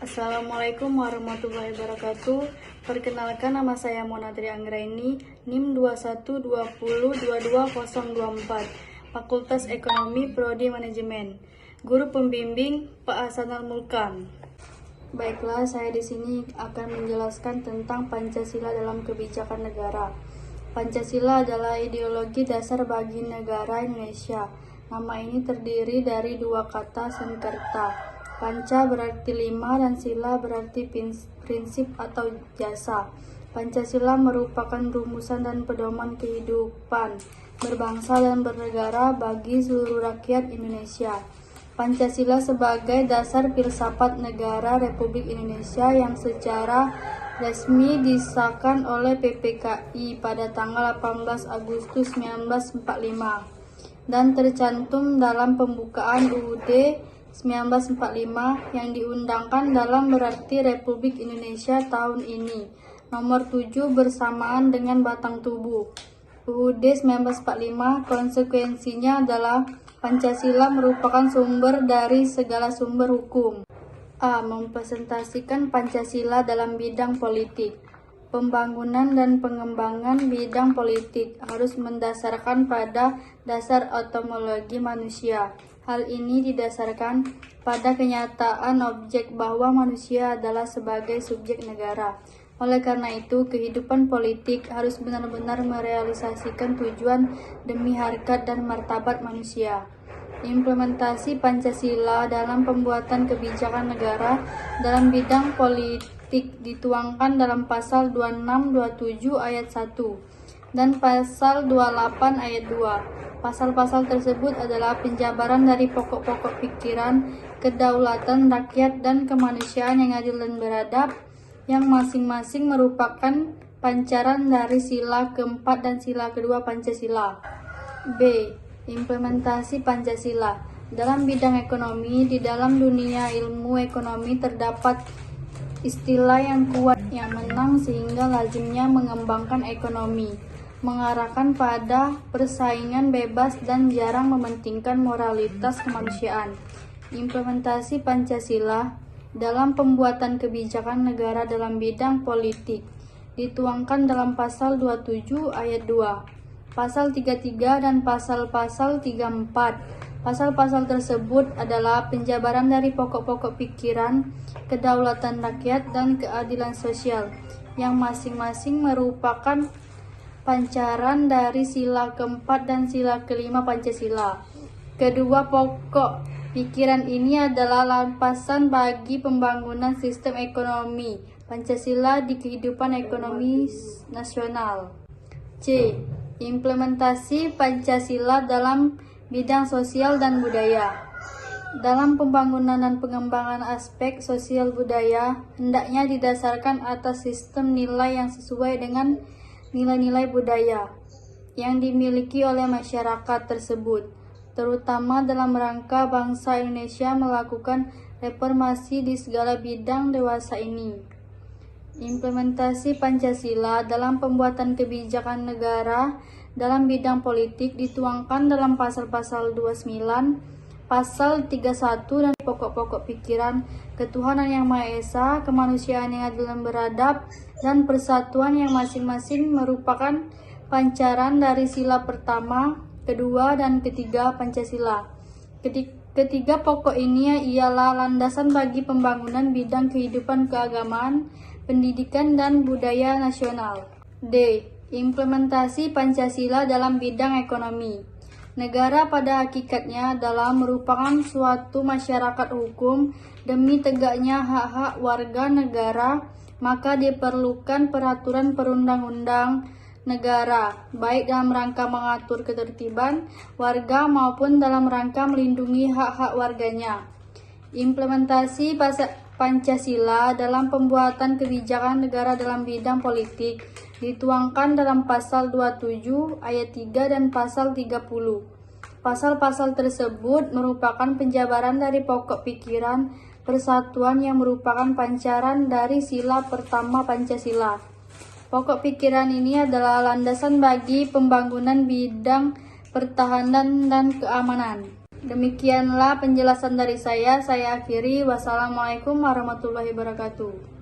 Assalamualaikum warahmatullahi wabarakatuh. Perkenalkan, nama saya Mona Trianggraini, NIM 2120222024, Fakultas Ekonomi Prodi Manajemen. Guru pembimbing Pak Hasanul Mulkan. Baiklah, saya di sini akan menjelaskan tentang Pancasila dalam kebijakan negara. Pancasila adalah ideologi dasar bagi negara Indonesia. Nama ini terdiri dari dua kata sengkerta. Panca berarti lima dan sila berarti prinsip atau jasa. Pancasila merupakan rumusan dan pedoman kehidupan berbangsa dan bernegara bagi seluruh rakyat Indonesia. Pancasila sebagai dasar filsafat negara Republik Indonesia yang secara resmi disahkan oleh PPKI pada tanggal 18 Agustus 1945 dan tercantum dalam pembukaan UUD 1945 yang diundangkan dalam berarti Republik Indonesia tahun ini, nomor 7 bersamaan dengan batang tubuh. UUD 1945 konsekuensinya adalah Pancasila merupakan sumber dari segala sumber hukum. A. Mempresentasikan Pancasila dalam bidang politik. Pembangunan dan pengembangan bidang politik harus mendasarkan pada dasar etimologi manusia. Hal ini didasarkan pada kenyataan objek bahwa manusia adalah sebagai subjek negara. Oleh karena itu, kehidupan politik harus benar-benar merealisasikan tujuan demi harkat dan martabat manusia. Implementasi Pancasila dalam pembuatan kebijakan negara dalam bidang politik dituangkan dalam pasal 26-27 ayat 1 dan pasal 28 ayat 2. Pasal-pasal tersebut adalah penjabaran dari pokok-pokok pikiran, kedaulatan rakyat dan kemanusiaan yang adil dan beradab, yang masing-masing merupakan pancaran dari sila keempat dan sila kedua Pancasila. B. Implementasi Pancasila dalam bidang ekonomi. Di dalam dunia ilmu ekonomi terdapat istilah yang kuat yang menang sehingga lazimnya mengembangkan ekonomi, mengarahkan pada persaingan bebas dan jarang mementingkan moralitas kemanusiaan. Implementasi Pancasila dalam pembuatan kebijakan negara dalam bidang politik dituangkan dalam pasal 27 ayat 2, pasal 33 dan pasal-pasal 34. Pasal-pasal tersebut adalah penjabaran dari pokok-pokok pikiran, kedaulatan rakyat, dan keadilan sosial, yang masing-masing merupakan pancaran dari sila keempat dan sila kelima Pancasila. Kedua pokok pikiran ini adalah landasan bagi pembangunan sistem ekonomi Pancasila di kehidupan ekonomi nasional. C. Implementasi Pancasila dalam bidang sosial dan budaya. Dalam pembangunan dan pengembangan aspek sosial budaya, hendaknya didasarkan atas sistem nilai yang sesuai dengan nilai-nilai budaya yang dimiliki oleh masyarakat tersebut, terutama dalam rangka bangsa Indonesia melakukan reformasi di segala bidang dewasa ini. Implementasi Pancasila dalam pembuatan kebijakan negara dalam bidang politik dituangkan dalam pasal-pasal 29, pasal 31 dan pokok-pokok pikiran ketuhanan yang Maha Esa, kemanusiaan yang adil dan beradab, dan persatuan yang masing-masing merupakan pancaran dari sila pertama, kedua, dan ketiga Pancasila. Ketiga pokok ini ialah landasan bagi pembangunan bidang kehidupan keagamaan, pendidikan, dan budaya nasional. D. Implementasi Pancasila dalam bidang ekonomi. Negara pada hakikatnya adalah merupakan suatu masyarakat hukum. Demi tegaknya hak-hak warga negara, maka diperlukan peraturan perundang-undang negara, baik dalam rangka mengatur ketertiban warga maupun dalam rangka melindungi hak-hak warganya. Implementasi Pancasila dalam pembuatan kebijakan negara dalam bidang politik dituangkan dalam pasal 27 ayat 3 dan pasal 30. Pasal-pasal tersebut merupakan penjabaran dari pokok pikiran persatuan yang merupakan pancaran dari sila pertama Pancasila. Pokok pikiran ini adalah landasan bagi pembangunan bidang pertahanan dan keamanan. Demikianlah penjelasan dari saya akhiri. Wassalamualaikum warahmatullahi wabarakatuh.